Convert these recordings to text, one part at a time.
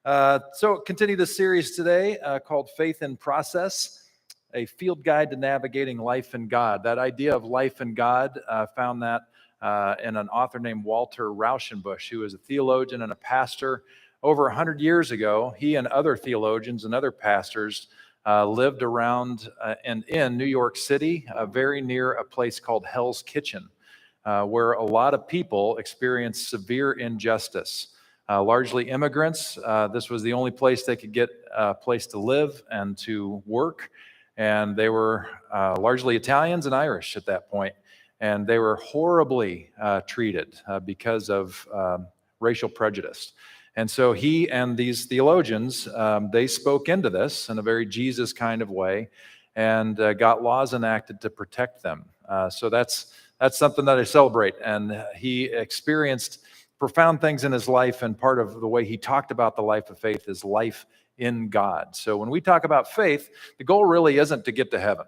So continue this series today called Faith in Process, a field guide to navigating life in God. That idea of life in God, found that in an author named Walter Rauschenbusch, who was a theologian and a pastor over 100 years ago. He and other theologians and other pastors lived around and in New York City, very near a place called Hell's Kitchen, where a lot of people experienced severe injustice. Largely immigrants. This was the only place they could get a place to live and to work. And they were largely Italians and Irish at that point. And they were horribly treated because of racial prejudice. And so he and these theologians, they spoke into this in a very Jesus kind of way and got laws enacted to protect them. So that's something that I celebrate. And he experienced profound things in his life, and part of the way he talked about the life of faith is life in God. So when we talk about faith, the goal really isn't to get to heaven.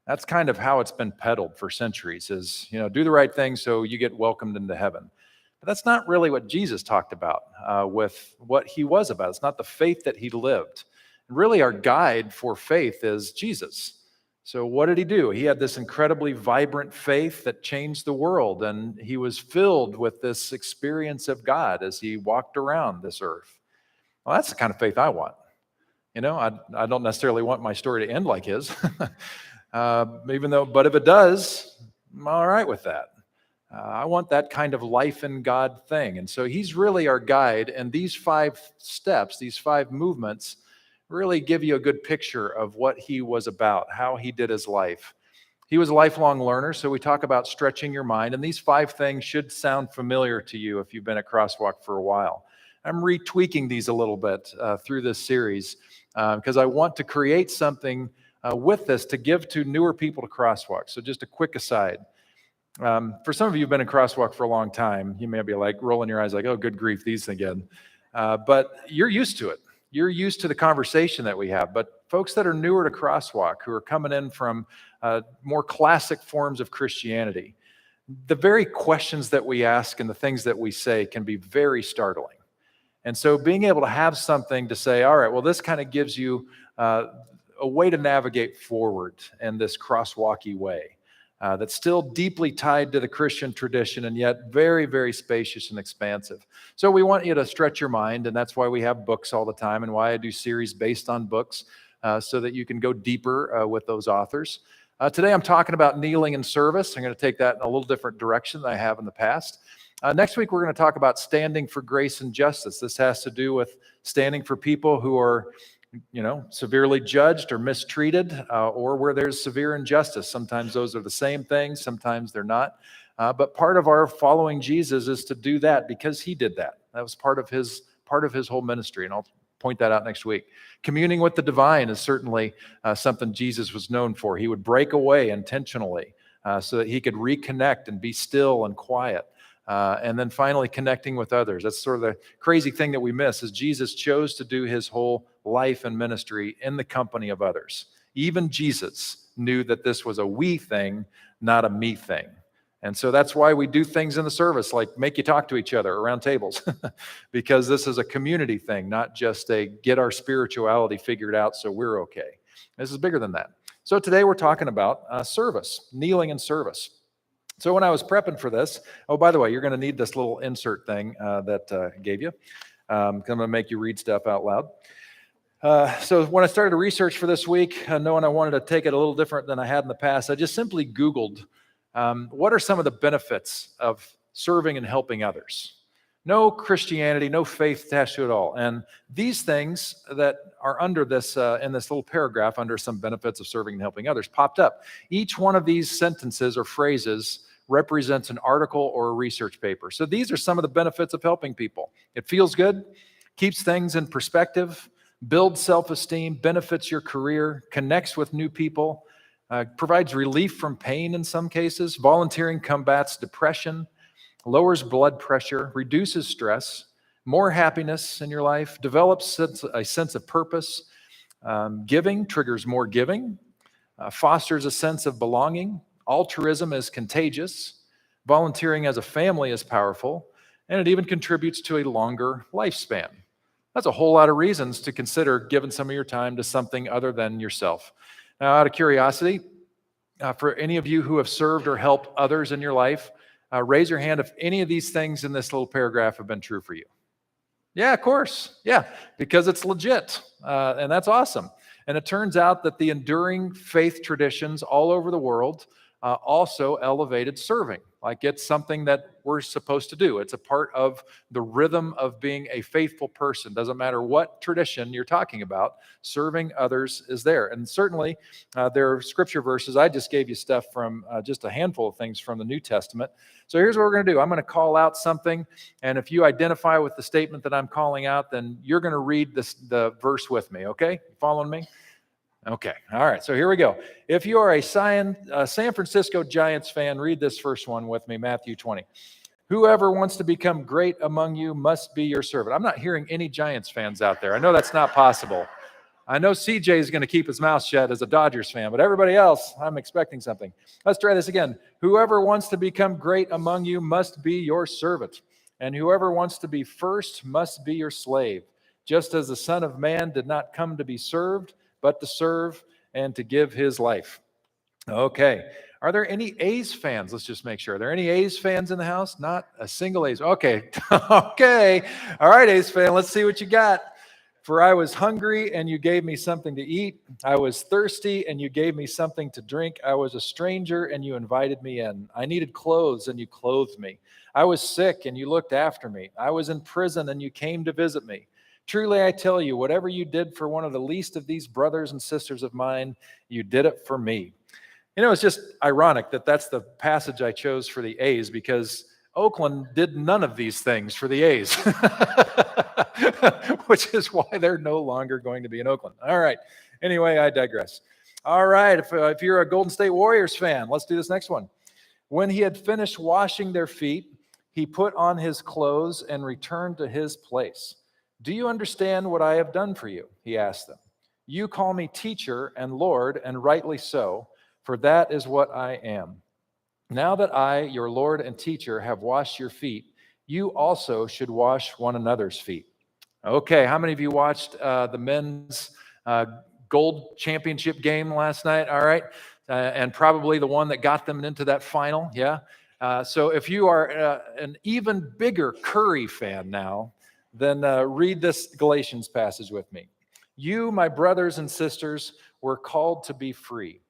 That's kind of how it's been peddled for centuries, is, do the right thing so you get welcomed into heaven. But that's not really what Jesus talked about with what he was about. It's not the faith that he lived. And really, our guide for faith is Jesus. So what did he do? He had this incredibly vibrant faith that changed the world, and he was filled with this experience of God as he walked around this earth. Well, that's the kind of faith I want. I don't necessarily want my story to end like his, but if it does, I'm all right with that. I want that kind of life in God thing. And so he's really our guide, and these 5 steps, these 5 movements, really give you a good picture of what he was about, how he did his life. He was a lifelong learner, so we talk about stretching your mind, and these 5 things should sound familiar to you if you've been at Crosswalk for a while. I'm retweaking these a little bit through this series because I want to create something with this to give to newer people to Crosswalk. So just a quick aside. For some of you who've been in Crosswalk for a long time, you may be like rolling your eyes like, oh, good grief, these again. But you're used to it. You're used to the conversation that we have, but folks that are newer to Crosswalk, who are coming in from more classic forms of Christianity, the very questions that we ask and the things that we say can be very startling. And so being able to have something to say, all right, well, this kind of gives you a way to navigate forward in this crosswalky way. That's still deeply tied to the Christian tradition and yet very, very spacious and expansive. So we want you to stretch your mind, and that's why we have books all the time and why I do series based on books so that you can go deeper with those authors. Today I'm talking about kneeling in service. I'm going to take that in a little different direction than I have in the past. Next week we're going to talk about standing for grace and justice. This has to do with standing for people who are severely judged or mistreated, or where there's severe injustice. Sometimes those are the same things, sometimes they're not. But part of our following Jesus is to do that because he did that. That was part of his whole ministry, and I'll point that out next week. Communing with the divine is certainly something Jesus was known for. He would break away intentionally so that he could reconnect and be still and quiet. And then finally connecting with others. That's sort of the crazy thing that we miss, is Jesus chose to do his whole life and ministry in the company of others. Even Jesus knew that this was a we thing, not a me thing. And so that's why we do things in the service, like make you talk to each other around tables, because this is a community thing, not just a get our spirituality figured out so we're okay. This is bigger than that. So today we're talking about service, kneeling in service. So when I was prepping for this, oh, by the way, you're going to need this little insert thing that I gave you. I'm going to make you read stuff out loud. So when I started to research for this week, knowing I wanted to take it a little different than I had in the past, I just simply Googled, what are some of the benefits of serving and helping others? No Christianity, no faith attached to it all. And these things that are under this, in this little paragraph, under some benefits of serving and helping others, popped up. Each one of these sentences or phrases represents an article or a research paper. So these are some of the benefits of helping people. It feels good, keeps things in perspective, builds self-esteem, benefits your career, connects with new people, provides relief from pain in some cases. Volunteering combats depression, lowers blood pressure, reduces stress, more happiness in your life, develops a sense of purpose. Giving triggers more giving, fosters a sense of belonging. Altruism is contagious. Volunteering as a family is powerful, and it even contributes to a longer lifespan. That's a whole lot of reasons to consider giving some of your time to something other than yourself. Now, out of curiosity, for any of you who have served or helped others in your life, raise your hand if any of these things in this little paragraph have been true for you. Yeah, of course. Yeah, because it's legit. And that's awesome. And it turns out that the enduring faith traditions all over the world also elevated serving. Like it's something that we're supposed to do. It's a part of the rhythm of being a faithful person. Doesn't matter what tradition you're talking about, serving others is there. And certainly there are scripture verses. I just gave you stuff from just a handful of things from the New Testament. So here's what we're going to do. I'm going to call out something. And if you identify with the statement that I'm calling out, then you're going to read the verse with me. Okay? You following me? Okay. All right. So here we go. If you are a San Francisco Giants fan, read this first one with me, Matthew 20. Whoever wants to become great among you must be your servant. I'm not hearing any Giants fans out there. I know that's not possible. I know CJ is going to keep his mouth shut as a Dodgers fan, but everybody else, I'm expecting something. Let's try this again. Whoever wants to become great among you must be your servant, and whoever wants to be first must be your slave, just as the Son of Man did not come to be served, but to serve and to give his life. Okay. Are there any A's fans? Let's just make sure. Are there any A's fans in the house? Not a single A's. Okay. Okay. All right, A's fan, let's see what you got. For I was hungry and you gave me something to eat. I was thirsty and you gave me something to drink. I was a stranger and you invited me in. I needed clothes and you clothed me. I was sick and you looked after me. I was in prison and you came to visit me. Truly, I tell you, whatever you did for one of the least of these brothers and sisters of mine, you did it for me. You know, it's just ironic that that's the passage I chose for the A's because Oakland did none of these things for the A's, which is why they're no longer going to be in Oakland. All right. Anyway, I digress. All right. If you're a Golden State Warriors fan, let's do this next one. When he had finished washing their feet, he put on his clothes and returned to his place. Do you understand what I have done for you? He asked them. You call me teacher and Lord, and rightly so, for that is what I am. Now that I, your Lord and teacher, have washed your feet, you also should wash one another's feet. Okay, how many of you watched the men's gold championship game last night? All right, and probably the one that got them into that final, yeah? So if you are an even bigger Curry fan now, then read this Galatians passage with me. You, my brothers and sisters, were called to be free,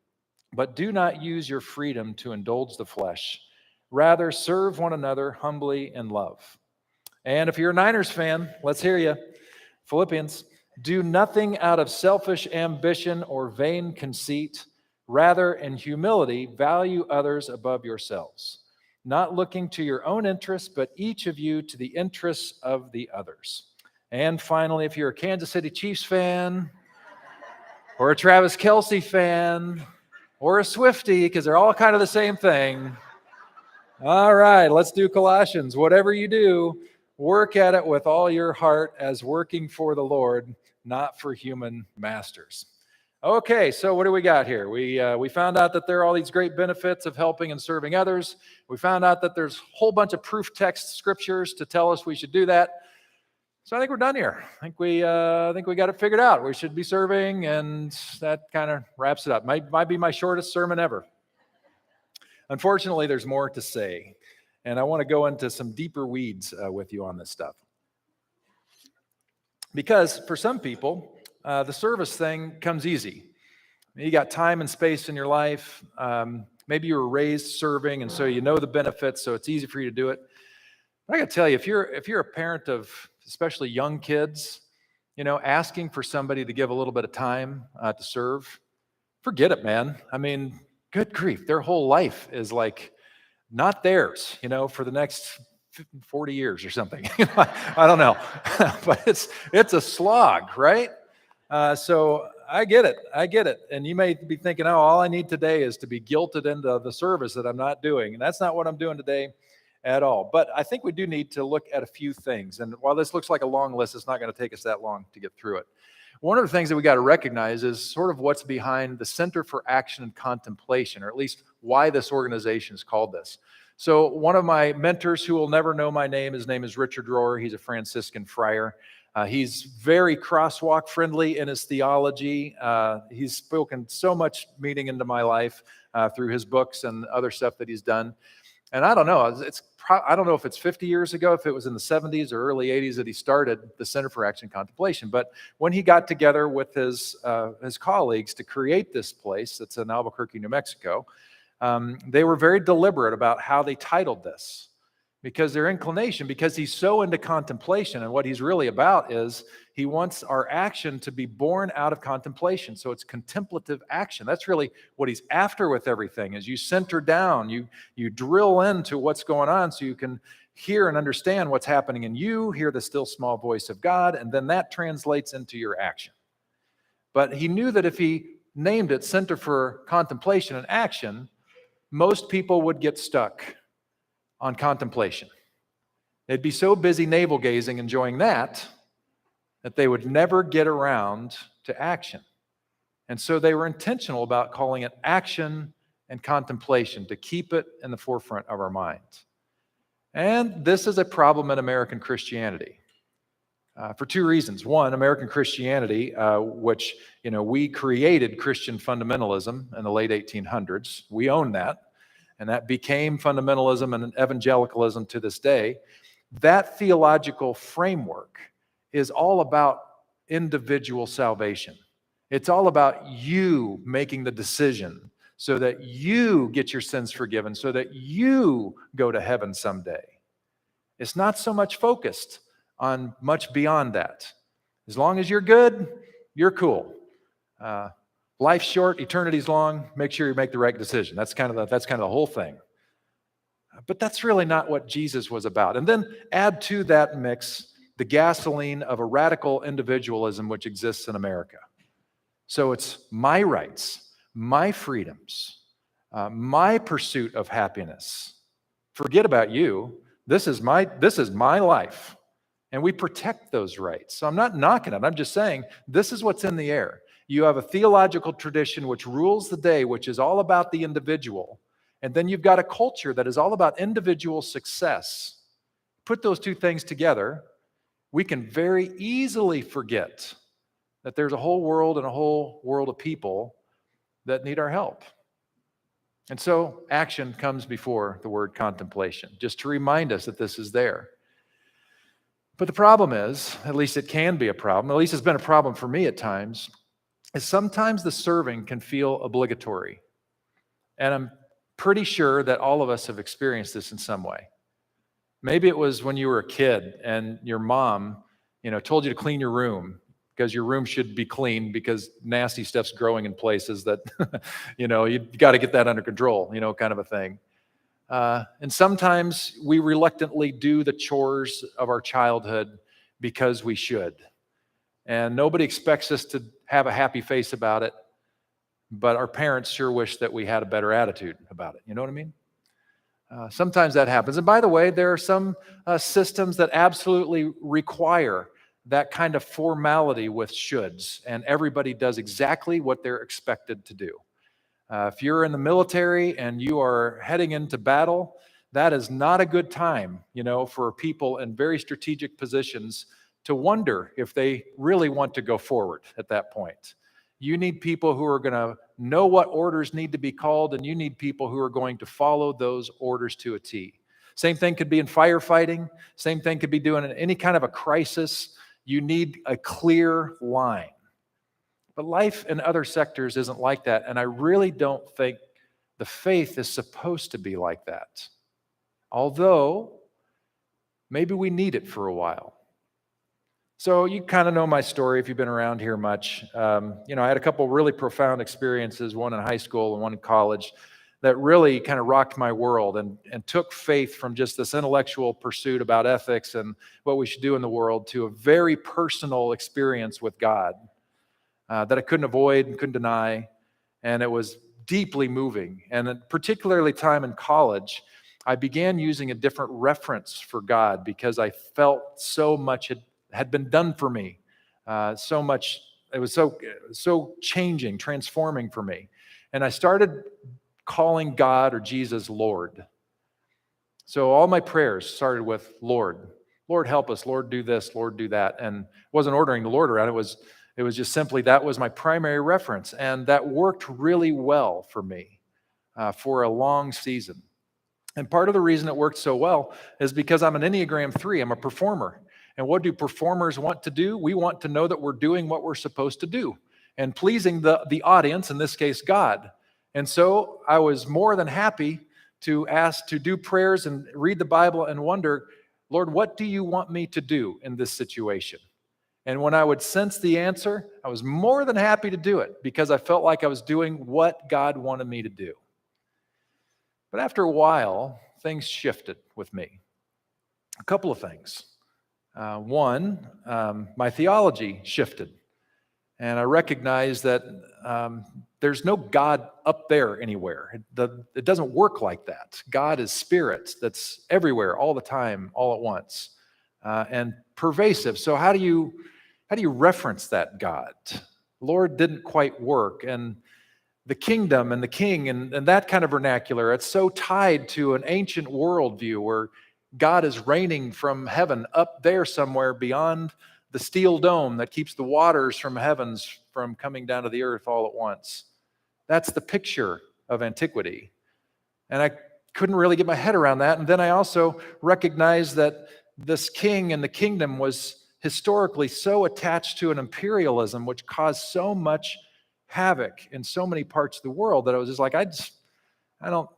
but do not use your freedom to indulge the flesh. Rather, serve one another humbly in love. And if you're a Niners fan, let's hear you. Philippians, do nothing out of selfish ambition or vain conceit. Rather, in humility, value others above yourselves, not looking to your own interests, but each of you to the interests of the others. And finally, if you're a Kansas City Chiefs fan, or a Travis Kelce fan, or a Swiftie, because they're all kind of the same thing. All right, let's do Colossians. Whatever you do, work at it with all your heart as working for the Lord, not for human masters. Okay, so what do we got here? We found out that there are all these great benefits of helping and serving others. We found out that there's a whole bunch of proof text scriptures to tell us we should do that. So I think we're done here. I think we got it figured out. We should be serving, and that kind of wraps it up. Might be my shortest sermon ever. Unfortunately, there's more to say, and I want to go into some deeper weeds with you on this stuff. Because for some people, the service thing comes easy. You got time and space in your life. Maybe you were raised serving, and so you know the benefits, so it's easy for you to do it. But I got to tell you, if you're a parent of especially young kids, you know, asking for somebody to give a little bit of time to serve, forget it, man. I mean, good grief, their whole life is like not theirs, you know, for the next 40 years or something. I don't know, but it's a slog, right? So I get it. And you may be thinking, oh, all I need today is to be guilted into the service that I'm not doing. And that's not what I'm doing today at all. But I think we do need to look at a few things. And while this looks like a long list, it's not going to take us that long to get through it. One of the things that we got to recognize is sort of what's behind the Center for Action and Contemplation, or at least why this organization is called this. So one of my mentors who will never know my name, his name is Richard Rohr. He's a Franciscan friar. He's very crosswalk friendly in his theology. He's spoken so much meaning into my life through his books and other stuff that he's done. And I don't know, I don't know if it's 50 years ago, if it was in the 70s or early 80s that he started the Center for Action Contemplation. But when he got together with his colleagues to create this place that's in Albuquerque, New Mexico, they were very deliberate about how they titled this. Because their inclination, because he's so into contemplation, and what he's really about is he wants our action to be born out of contemplation. So it's contemplative action. That's really what he's after with everything, is you center down, you drill into what's going on so you can hear and understand what's happening in you, hear the still small voice of God, and then that translates into your action. But he knew that if he named it Center for Contemplation and Action, most people would get stuck on contemplation. They'd be so busy navel gazing, enjoying that they would never get around to action. And so they were intentional about calling it action and contemplation, to keep it in the forefront of our minds. And this is a problem in American Christianity for two reasons. One, American Christianity, which, we created Christian fundamentalism in the late 1800s. We own that. And that became fundamentalism and evangelicalism to this day. That theological framework is all about individual salvation. It's all about you making the decision so that you get your sins forgiven, so that you go to heaven someday. It's not so much focused on much beyond that. As long as you're good, you're cool. Life's short, eternity's long. Make sure you make the right decision. That's kind of the whole thing. But that's really not what Jesus was about. And then add to that mix the gasoline of a radical individualism which exists in America. So it's my rights, my freedoms, my pursuit of happiness. Forget about you. This is my life. And we protect those rights. So I'm not knocking it. I'm just saying this is what's in the air. You have a theological tradition which rules the day, which is all about the individual. And then you've got a culture that is all about individual success. Put those two things together, we can very easily forget that there's a whole world and a whole world of people that need our help. And so action comes before the word contemplation, just to remind us that this is there. But the problem is, at least it can be a problem, at least it's been a problem for me at times, is sometimes the serving can feel obligatory. And I'm pretty sure that all of us have experienced this in some way. Maybe it was when you were a kid and your mom, told you to clean your room because your room should be clean because nasty stuff's growing in places that, you got to get that under control, kind of a thing. And sometimes we reluctantly do the chores of our childhood because we should. And nobody expects us to have a happy face about it, but our parents sure wish that we had a better attitude about it. You know what I mean? Sometimes that happens. And by the way, there are some systems that absolutely require that kind of formality with shoulds, and everybody does exactly what they're expected to do. If you're in the military and you are heading into battle, that is not a good time, for people in very strategic positions to wonder if they really want to go forward at that point. You need people who are going to know what orders need to be called, and you need people who are going to follow those orders to a T. Same thing could be in firefighting. Same thing could be doing in any kind of a crisis. You need a clear line. But life in other sectors isn't like that, and I really don't think the faith is supposed to be like that. Although, maybe we need it for a while. So you kind of know my story if you've been around here much. I had a couple really profound experiences, one in high school and one in college, that really kind of rocked my world and took faith from just this intellectual pursuit about ethics and what we should do in the world to a very personal experience with God that I couldn't avoid and couldn't deny. And it was deeply moving. And particularly time in college, I began using a different reference for God because I felt so much had been done for me. So much, it was so changing, transforming for me. And I started calling God or Jesus Lord. So all my prayers started with Lord. Lord, help us. Lord, do this. Lord, do that. And wasn't ordering the Lord around. It was just simply that was my primary reference. And that worked really well for me for a long season. And part of the reason it worked so well is because I'm an Enneagram 3. I'm a performer. And what do performers want to do? We want to know that we're doing what we're supposed to do and pleasing the audience, in this case, God. And so I was more than happy to ask to do prayers and read the Bible and wonder, Lord, what do you want me to do in this situation? And when I would sense the answer, I was more than happy to do it because I felt like I was doing what God wanted me to do. But after a while, things shifted with me. A couple of things. One, my theology shifted. And I recognized that there's no God up there anywhere. It doesn't work like that. God is spirit that's everywhere, all the time, all at once, and pervasive. So how do you reference that God? Lord didn't quite work. And the kingdom and the king and that kind of vernacular, it's so tied to an ancient worldview where God is reigning from heaven up there somewhere beyond the steel dome that keeps the waters from heavens from coming down to the earth all at once. That's the picture of antiquity. And I couldn't really get my head around that. And then I also recognized that this king and the kingdom was historically so attached to an imperialism which caused so much havoc in so many parts of the world that I was just like, I don't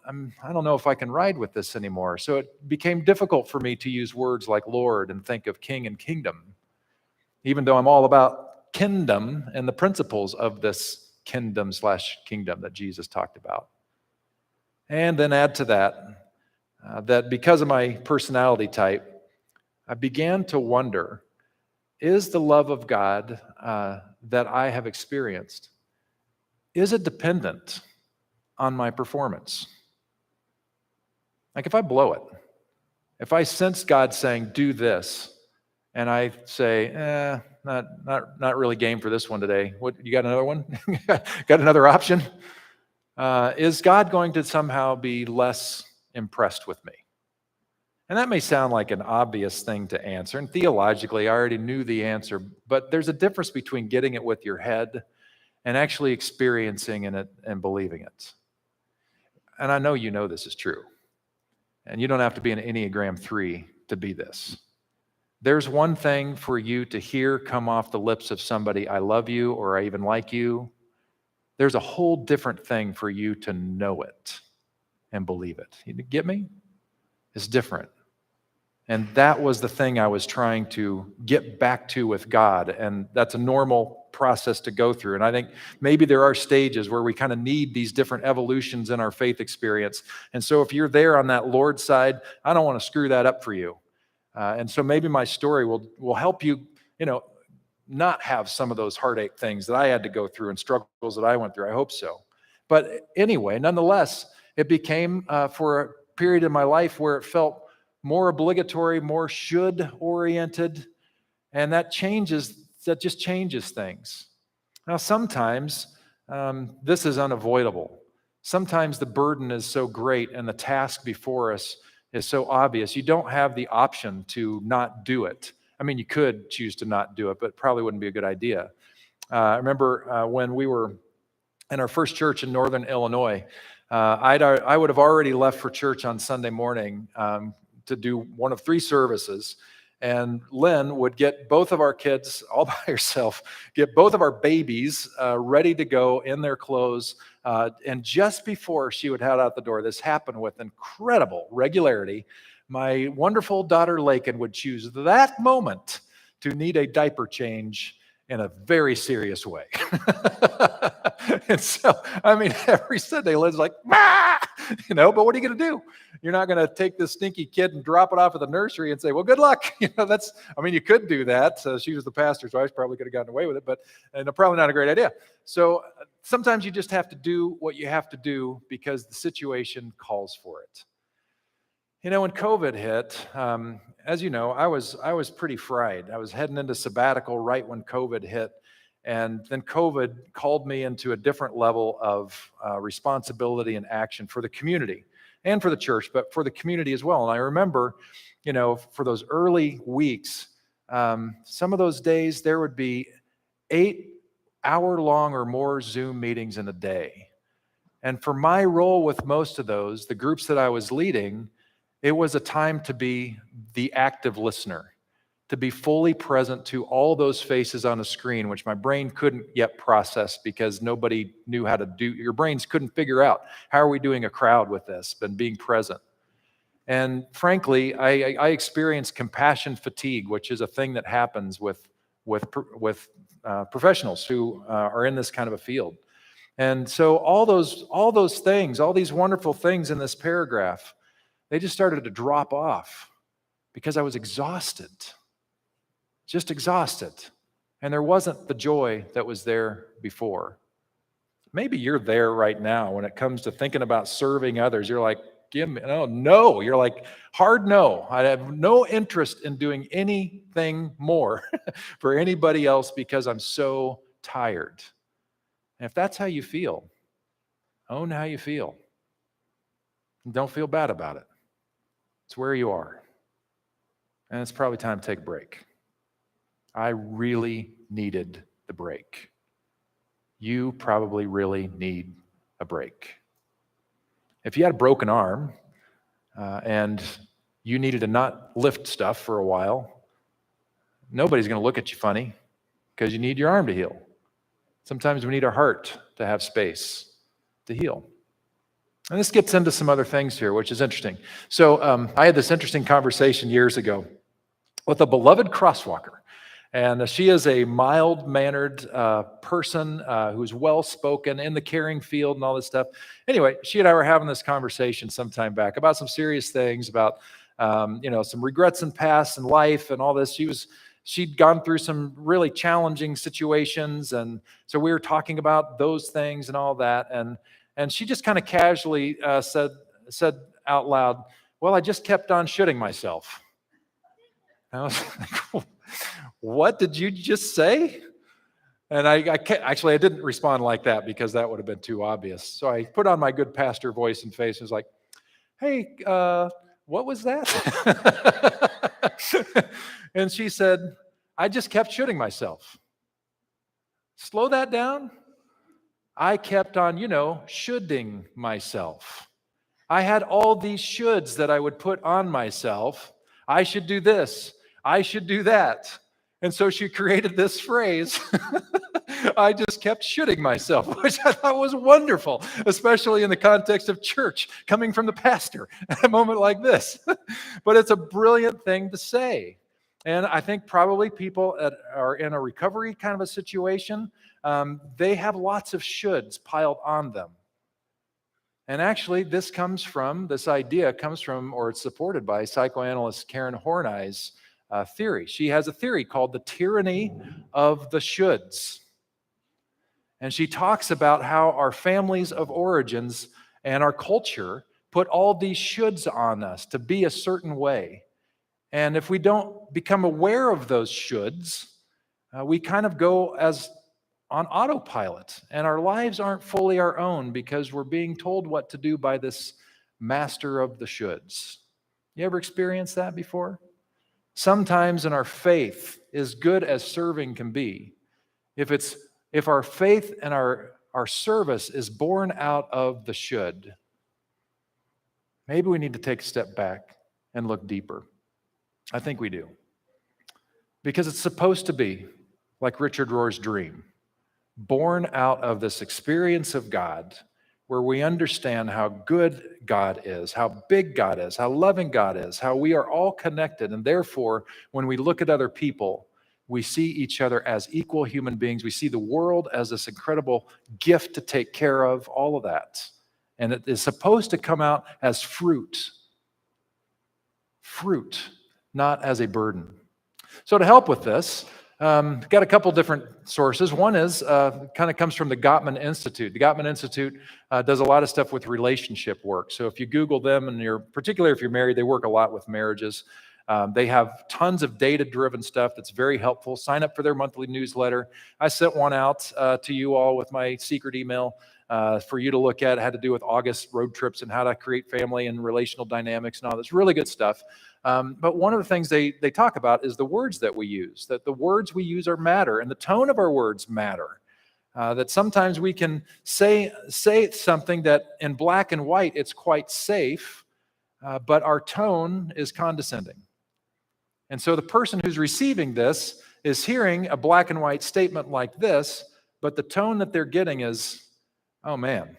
know if I can ride with this anymore. So it became difficult for me to use words like Lord and think of king and kingdom, even though I'm all about kingdom and the principles of this kingdom/kingdom that Jesus talked about. And then add to that, that because of my personality type, I began to wonder, is the love of God that I have experienced, is it dependent on my performance? Like if I blow it, if I sense God saying, do this, and I say, not really game for this one today. What, you got another one? Got another option? Is God going to somehow be less impressed with me? And that may sound like an obvious thing to answer. And theologically, I already knew the answer. But there's a difference between getting it with your head and actually experiencing it and believing it. And I know you know this is true. And you don't have to be an Enneagram 3 to be this. There's one thing for you to hear come off the lips of somebody, I love you, or I even like you. There's a whole different thing for you to know it and believe it. You get me? It's different. And that was the thing I was trying to get back to with God. And that's a normal process to go through. And I think maybe there are stages where we kind of need these different evolutions in our faith experience. And so if you're there on that Lord side, I don't want to screw that up for you. And so maybe my story will help you, not have some of those heartache things that I had to go through and struggles that I went through. I hope so. But anyway, nonetheless, it became for a period in my life where it felt more obligatory, more should-oriented, and that just changes things. Now, sometimes this is unavoidable. Sometimes the burden is so great and the task before us is so obvious, you don't have the option to not do it. I mean, you could choose to not do it, but it probably wouldn't be a good idea. I remember when we were in our first church in Northern Illinois, I would have already left for church on Sunday morning to do one of 3 services. And Lynn would get both of our kids all by herself, get both of our babies ready to go in their clothes. And just before she would head out the door, this happened with incredible regularity. My wonderful daughter, Lakin, would choose that moment to need a diaper change in a very serious way. And so, I mean, every Sunday, Lynn's like, "Ah!" But what are you going to do? You're not going to take this stinky kid and drop it off at the nursery and say, well, good luck. You could do that. So she was the pastor's wife, probably could have gotten away with it, but probably not a great idea. So sometimes you just have to do what you have to do because the situation calls for it. When COVID hit, as you know, I was pretty fried. I was heading into sabbatical right when COVID hit. And then COVID called me into a different level of responsibility and action for the community. and for the church, but for the community as well. And I remember, for those early weeks, some of those days there would be 8-hour-long or more Zoom meetings in a day. And for my role with most of those, the groups that I was leading, it was a time to be the active listener, to be fully present to all those faces on a screen, which my brain couldn't yet process because nobody knew how to do. Your brains couldn't figure out, how are we doing a crowd with this, and being present. And frankly, I experienced compassion fatigue, which is a thing that happens with professionals who are in this kind of a field. And so all those things, all these wonderful things in this paragraph, they just started to drop off because I was exhausted, just exhausted. And there wasn't the joy that was there before. Maybe you're there right now when it comes to thinking about serving others. You're like, give me, no. You're like, hard no. I have no interest in doing anything more for anybody else because I'm so tired. And if that's how you feel, own how you feel. And don't feel bad about it. It's where you are. And it's probably time to take a break. I really needed the break. You probably really need a break. If you had a broken arm and you needed to not lift stuff for a while, nobody's going to look at you funny because you need your arm to heal. Sometimes we need our heart to have space to heal. And this gets into some other things here, which is interesting. So I had this interesting conversation years ago with a beloved crosswalker. And she is a mild-mannered person who's well-spoken in the caring field and all this stuff. Anyway, she and I were having this conversation some time back about some serious things, about some regrets in past and life and all this. She'd gone through some really challenging situations, and so we were talking about those things and all that. And she just kind of casually said out loud, "Well, I just kept on shitting myself." And I was like, "What did you just say?" And I didn't respond like that because that would have been too obvious. So I put on my good pastor voice and face and was like, "Hey, what was that?" And she said, "I just kept shitting myself." Slow that down. I kept on, shoulding myself. I had all these shoulds that I would put on myself. I should do this. I should do that. And so she created this phrase, I just kept shitting myself, which I thought was wonderful, especially in the context of church, coming from the pastor at a moment like this. But it's a brilliant thing to say. And I think probably people that are in a recovery kind of a situation, they have lots of shoulds piled on them. And actually, this idea comes from, or it's supported by psychoanalyst Karen Horney's theory. She has a theory called the tyranny of the shoulds. And she talks about how our families of origins and our culture put all these shoulds on us to be a certain way. And if we don't become aware of those shoulds, we kind of go as on autopilot, and our lives aren't fully our own because we're being told what to do by this master of the shoulds. You ever experienced that before? Sometimes in our faith, as good as serving can be, if our faith and our service is born out of the should, maybe we need to take a step back and look deeper. I think we do. Because it's supposed to be like Richard Rohr's dream, born out of this experience of God, where we understand how good God is, how big God is, how loving God is, how we are all connected. And therefore, when we look at other people, we see each other as equal human beings. We see the world as this incredible gift to take care of, all of that. And it is supposed to come out as fruit, not as a burden. So to help with this, got a couple different sources. One is kind of comes from the Gottman Institute. The Gottman Institute does a lot of stuff with relationship work. So if you Google them, and particularly if you're married, they work a lot with marriages. They have tons of data-driven stuff that's very helpful. Sign up for their monthly newsletter. I sent one out to you all with my secret email. for you to look at. It had to do with August road trips and how to create family and relational dynamics and all this really good stuff. But one of the things they talk about is the words that we use, that the words we use are matter, and the tone of our words matter. That sometimes we can say something that in black and white it's quite safe, but our tone is condescending. And so the person who's receiving this is hearing a black and white statement like this, but the tone that they're getting is, oh man,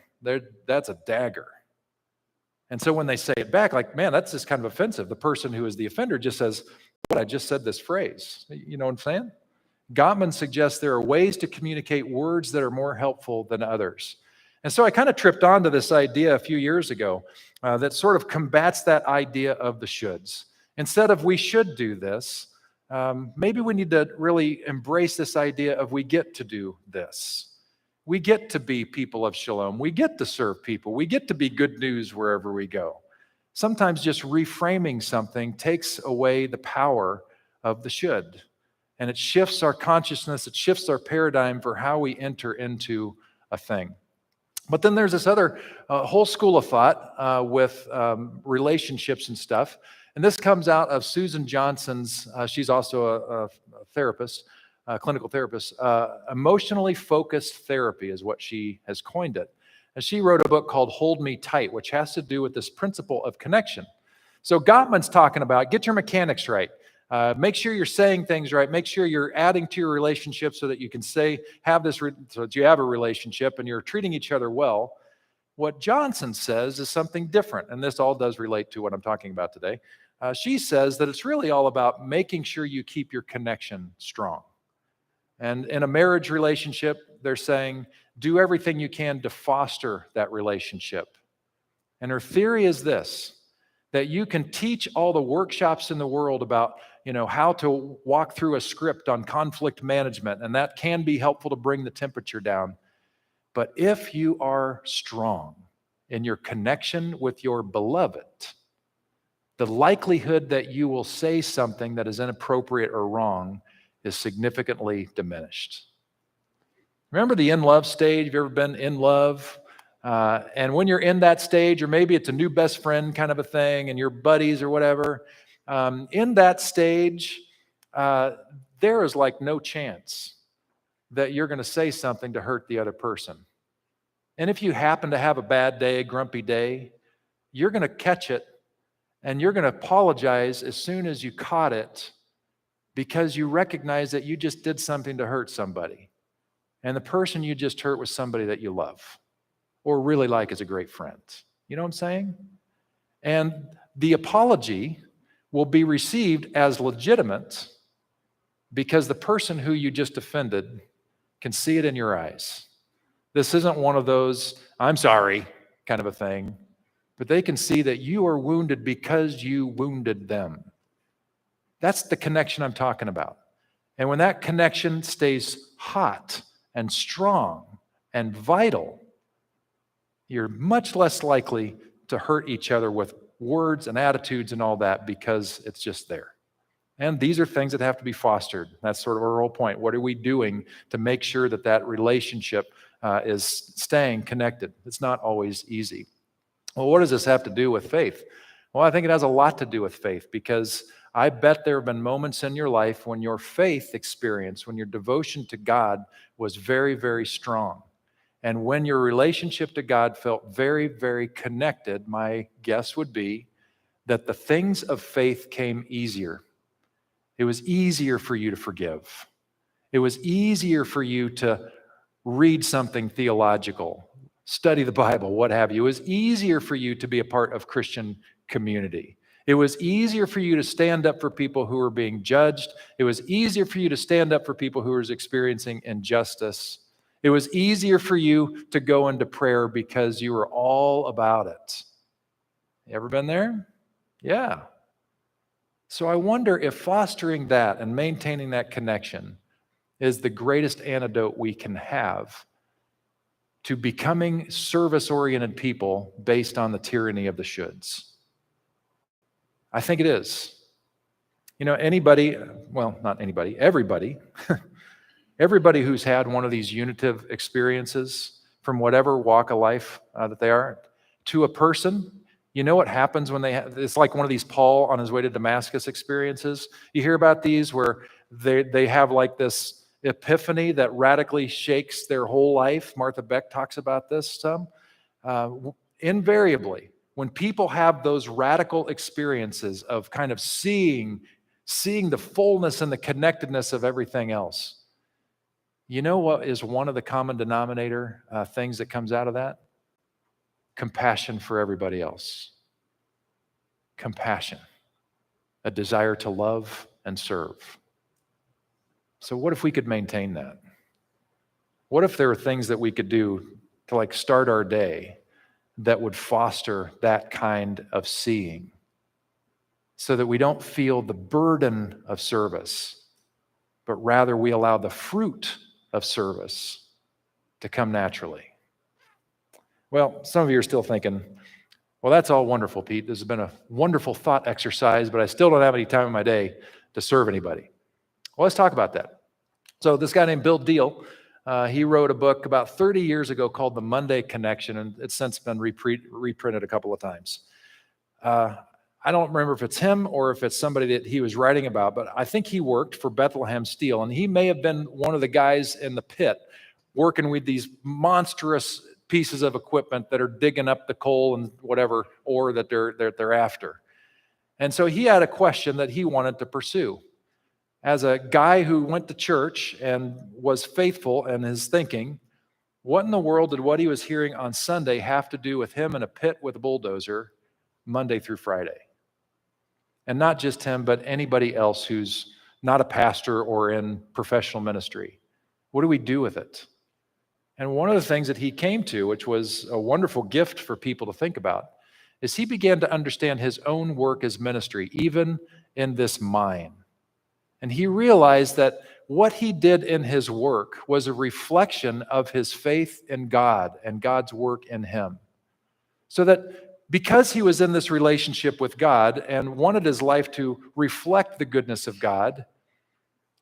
that's a dagger. And so when they say it back, like, man, that's just kind of offensive. The person who is the offender just says, but I just said this phrase. You know what I'm saying? Gottman suggests there are ways to communicate words that are more helpful than others. And so I kind of tripped onto this idea a few years ago that sort of combats that idea of the shoulds. Instead of we should do this, maybe we need to really embrace this idea of we get to do this. We get to be people of shalom. We get to serve people. We get to be good news wherever we go. Sometimes just reframing something takes away the power of the should. And it shifts our consciousness, it shifts our paradigm for how we enter into a thing. But then there's this other whole school of thought with relationships and stuff. And this comes out of Susan Johnson's, she's also a therapist, a clinical therapist. Emotionally focused therapy is what she has coined it. And she wrote a book called Hold Me Tight, which has to do with this principle of connection. So Gottman's talking about get your mechanics right. Make sure you're saying things right. Make sure you're adding to your relationship so that you can so that you have a relationship and you're treating each other well. What Johnson says is something different, and this all does relate to what I'm talking about today. She says that it's really all about making sure you keep your connection strong. And in a marriage relationship, they're saying, do everything you can to foster that relationship. And her theory is this, that you can teach all the workshops in the world about how to walk through a script on conflict management, and that can be helpful to bring the temperature down. But if you are strong in your connection with your beloved, the likelihood that you will say something that is inappropriate or wrong is significantly diminished. Remember the in love stage? Have you ever been in love? And when you're in that stage, or maybe it's a new best friend kind of a thing, and your buddies or whatever, in that stage, there is like no chance that you're going to say something to hurt the other person. And if you happen to have a bad day, a grumpy day, you're going to catch it, and you're going to apologize as soon as you caught it, because you recognize that you just did something to hurt somebody. And the person you just hurt was somebody that you love or really like as a great friend. You know what I'm saying? And the apology will be received as legitimate because the person who you just offended can see it in your eyes. This isn't one of those, I'm sorry, kind of a thing, but they can see that you are wounded because you wounded them. That's the connection I'm talking about. And when that connection stays hot and strong and vital, you're much less likely to hurt each other with words and attitudes and all that because it's just there. And these are things that have to be fostered. That's sort of our whole point. What are we doing to make sure that that relationship is staying connected? It's not always easy. Well, what does this have to do with faith? Well, I think it has a lot to do with faith, because I bet there have been moments in your life when your faith experience, when your devotion to God was very, very strong. And when your relationship to God felt very, very connected, my guess would be that the things of faith came easier. It was easier for you to forgive. It was easier for you to read something theological, study the Bible, what have you. It was easier for you to be a part of Christian community. It was easier for you to stand up for people who were being judged. It was easier for you to stand up for people who were experiencing injustice. It was easier for you to go into prayer because you were all about it. You ever been there? Yeah. So I wonder if fostering that and maintaining that connection is the greatest antidote we can have to becoming service-oriented people based on the tyranny of the shoulds. I think it is. Everybody, everybody who's had one of these unitive experiences, from whatever walk of life that they are, to a person. You know what happens when it's like one of these Paul on his way to Damascus experiences. You hear about these where they have like this epiphany that radically shakes their whole life. Martha Beck talks about this some. Invariably, when people have those radical experiences of kind of seeing the fullness and the connectedness of everything else, you know what is one of the common denominator things that comes out of that? Compassion for everybody else. Compassion. A desire to love and serve. So what if we could maintain that? What if there were things that we could do to like start our day that would foster that kind of seeing, so that we don't feel the burden of service, but rather we allow the fruit of service to come naturally? Well, some of you are still thinking, well, that's all wonderful, Pete. This has been a wonderful thought exercise, but I still don't have any time in my day to serve anybody. Well, let's talk about that. So this guy named Bill Deal, he wrote a book about 30 years ago called The Monday Connection, and it's since been reprinted a couple of times. I don't remember if it's him or if it's somebody that he was writing about, but I think he worked for Bethlehem Steel, and he may have been one of the guys in the pit working with these monstrous pieces of equipment that are digging up the coal and whatever ore that they're after. And so he had a question that he wanted to pursue. As a guy who went to church and was faithful in his thinking, what in the world did what he was hearing on Sunday have to do with him in a pit with a bulldozer Monday through Friday? And not just him, but anybody else who's not a pastor or in professional ministry. What do we do with it? And one of the things that he came to, which was a wonderful gift for people to think about, is he began to understand his own work as ministry, even in this mine. And he realized that what he did in his work was a reflection of his faith in God and God's work in him. So that because he was in this relationship with God and wanted his life to reflect the goodness of God,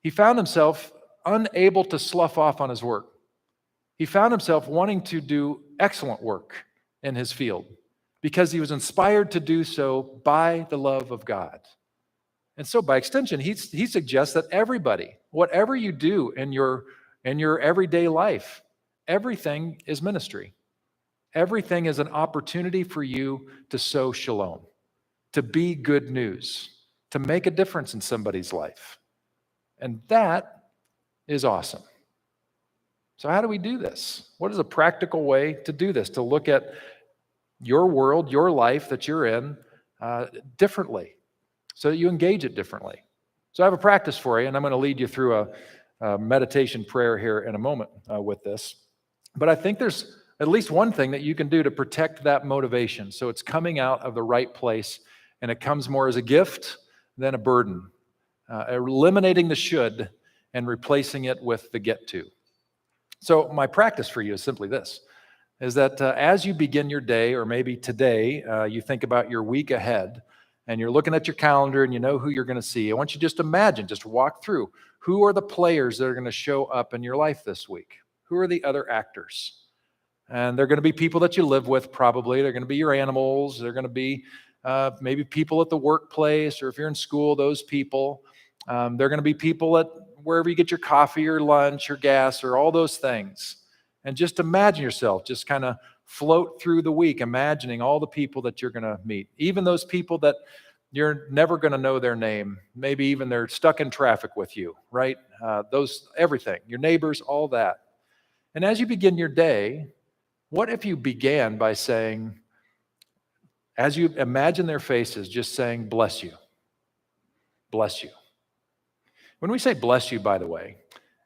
he found himself unable to slough off on his work. He found himself wanting to do excellent work in his field because he was inspired to do so by the love of God. And so by extension, he suggests that everybody, whatever you do in your everyday life, everything is ministry. Everything is an opportunity for you to sow shalom, to be good news, to make a difference in somebody's life. And that is awesome. So how do we do this? What is a practical way to do this, to look at your world, your life that you're in differently, so that you engage it differently? So I have a practice for you, and I'm going to lead you through a meditation prayer here in a moment with this. But I think there's at least one thing that you can do to protect that motivation, so it's coming out of the right place, and it comes more as a gift than a burden. Eliminating the should and replacing it with the get to. So my practice for you is simply this, is that as you begin your day, or maybe today, you think about your week ahead, and you're looking at your calendar and you know who you're going to see. I want you to just imagine, just walk through, who are the players that are going to show up in your life this week? Who are the other actors? And they're going to be people that you live with probably. They're going to be your animals. They're going to be maybe people at the workplace, or if you're in school, those people. They're going to be people at wherever you get your coffee or lunch or gas or all those things. And just imagine yourself, just kind of float through the week, imagining all the people that you're going to meet, even those people that you're never going to know their name. Maybe even they're stuck in traffic with you, right? Everything, your neighbors, all that. And as you begin your day, what if you began by saying, as you imagine their faces, just saying, bless you, bless you. When we say bless you, by the way,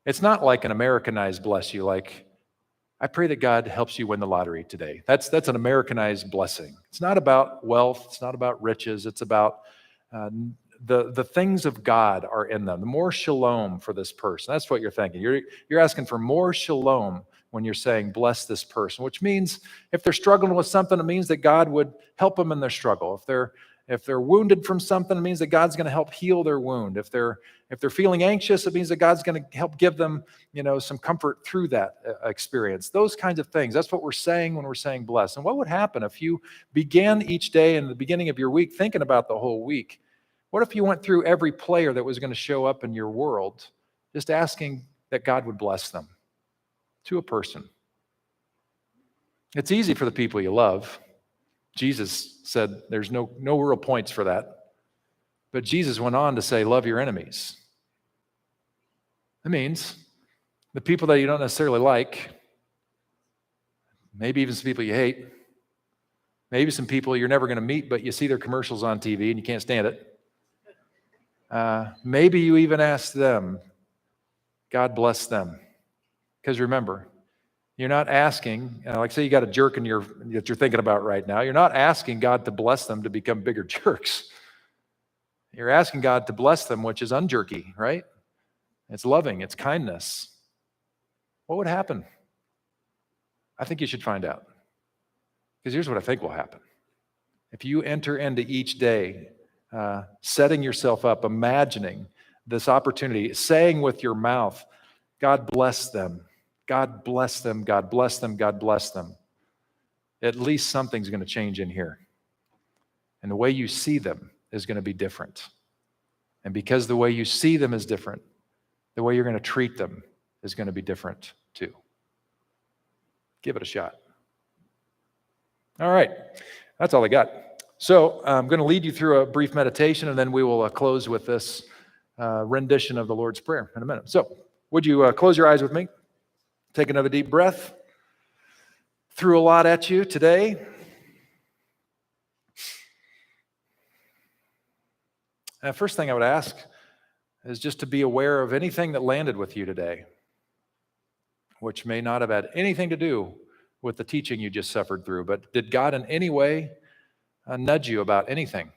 it's not like an Americanized bless you, like, I pray that God helps you win the lottery today. That's an Americanized blessing. It's not about wealth. It's not about riches. It's about the things of God are in them. The more shalom for this person. That's what you're thinking. You're asking for more shalom when you're saying bless this person, which means if they're struggling with something, it means that God would help them in their struggle. If they're If they're wounded from something, it means that God's going to help heal their wound. If they're feeling anxious, it means that God's going to help give them, some comfort through that experience. Those kinds of things. That's what we're saying when we're saying bless. And what would happen if you began each day in the beginning of your week thinking about the whole week? What if you went through every player that was going to show up in your world, just asking that God would bless them to a person? It's easy for the people you love. Jesus said there's no real points for that. But Jesus went on to say, love your enemies. That means the people that you don't necessarily like, maybe even some people you hate, maybe some people you're never going to meet, but you see their commercials on TV and you can't stand it. Maybe you even ask them, God bless them. Because remember, you're not asking, like say you got a jerk that you're thinking about right now. You're not asking God to bless them to become bigger jerks. You're asking God to bless them, which is unjerky, right? It's loving, it's kindness. What would happen? I think you should find out. Because here's what I think will happen. If you enter into each day setting yourself up, imagining this opportunity, saying with your mouth, God bless them, God bless them, God bless them, God bless them. At least something's going to change in here. And the way you see them is going to be different. And because the way you see them is different, the way you're going to treat them is going to be different too. Give it a shot. All right, that's all I got. So I'm going to lead you through a brief meditation, and then we will close with this rendition of the Lord's Prayer in a minute. So would you close your eyes with me? Take another deep breath. Threw a lot at you today. And first thing I would ask is just to be aware of anything that landed with you today, which may not have had anything to do with the teaching you just suffered through, but did God in any way nudge you about anything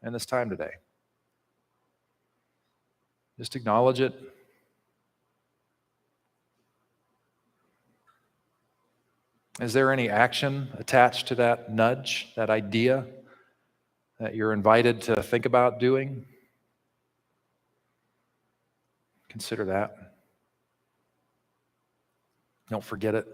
in this time today? Just acknowledge it. Is there any action attached to that nudge, that idea that you're invited to think about doing? Consider that. Don't forget it.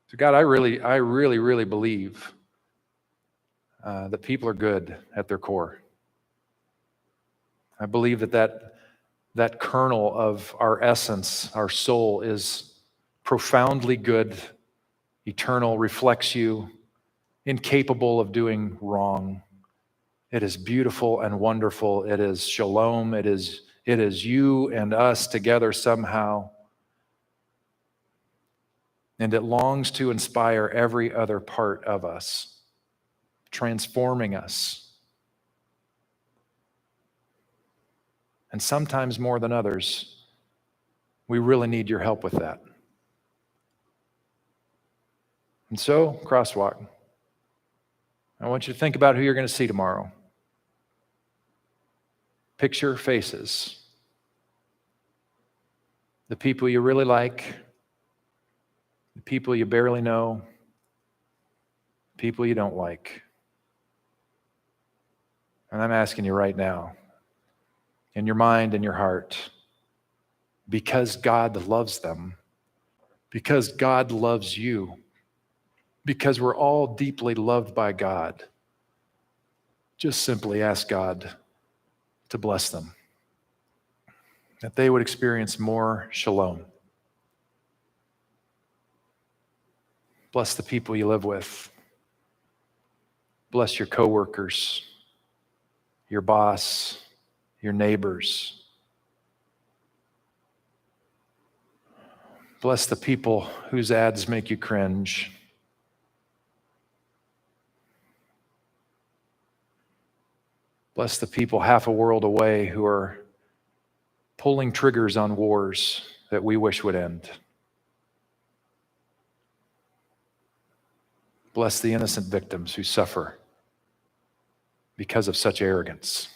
So God, I really believe that people are good at their core. I believe that kernel of our essence, our soul, is profoundly good, eternal, reflects you, incapable of doing wrong. It is beautiful and wonderful. It is shalom. It is you and us together somehow. And it longs to inspire every other part of us, transforming us. And sometimes more than others, we really need your help with that. And so, Crosswalk, I want you to think about who you're going to see tomorrow. Picture faces. The people you really like, the people you barely know, people you don't like. And I'm asking you right now, in your mind and your heart, because God loves them, because God loves you, because we're all deeply loved by God, just simply ask God to bless them, that they would experience more shalom. Bless the people you live with. Bless your coworkers, your boss, your neighbors. Bless the people whose ads make you cringe. Bless the people half a world away who are pulling triggers on wars that we wish would end. Bless the innocent victims who suffer because of such arrogance.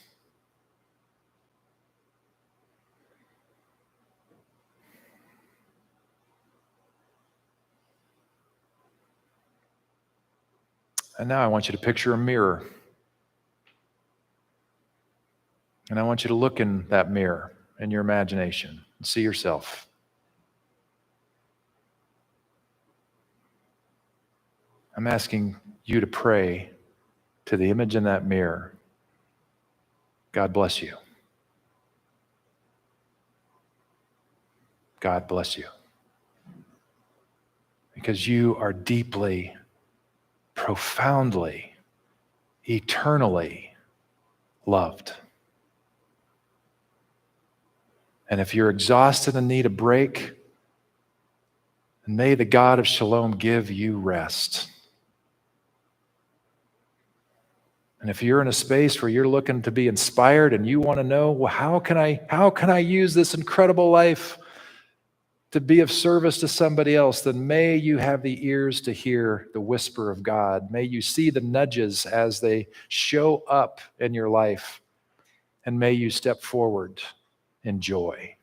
And now I want you to picture a mirror. And I want you to look in that mirror in your imagination and see yourself. I'm asking you to pray to the image in that mirror. God bless you. God bless you. Because you are deeply, profoundly, eternally loved. And if you're exhausted and need a break, may the God of Shalom give you rest. And if you're in a space where you're looking to be inspired and you want to know, well, how can I use this incredible life to be of service to somebody else, then may you have the ears to hear the whisper of God. May you see the nudges as they show up in your life, and may you step forward in joy.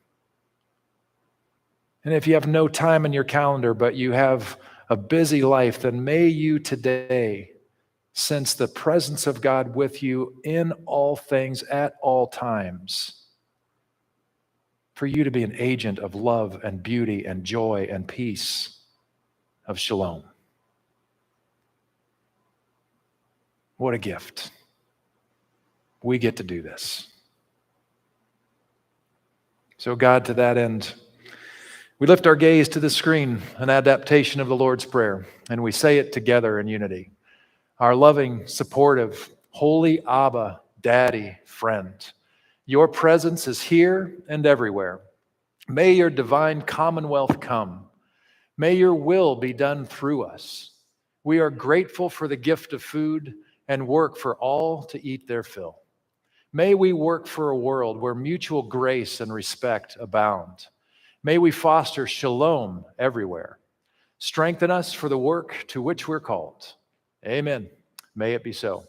And if you have no time in your calendar, but you have a busy life, then may you today sense the presence of God with you in all things at all times, for you to be an agent of love and beauty and joy and peace of Shalom. What a gift. We get to do this. So God, to that end, we lift our gaze to the screen, an adaptation of the Lord's Prayer, and we say it together in unity. Our loving, supportive, holy Abba, Daddy, friend, your presence is here and everywhere. May your divine commonwealth come. May your will be done through us. We are grateful for the gift of food and work for all to eat their fill. May we work for a world where mutual grace and respect abound. May we foster shalom everywhere. Strengthen us for the work to which we're called. Amen. May it be so.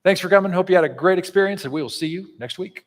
Thanks for coming. Hope you had a great experience, and we will see you next week.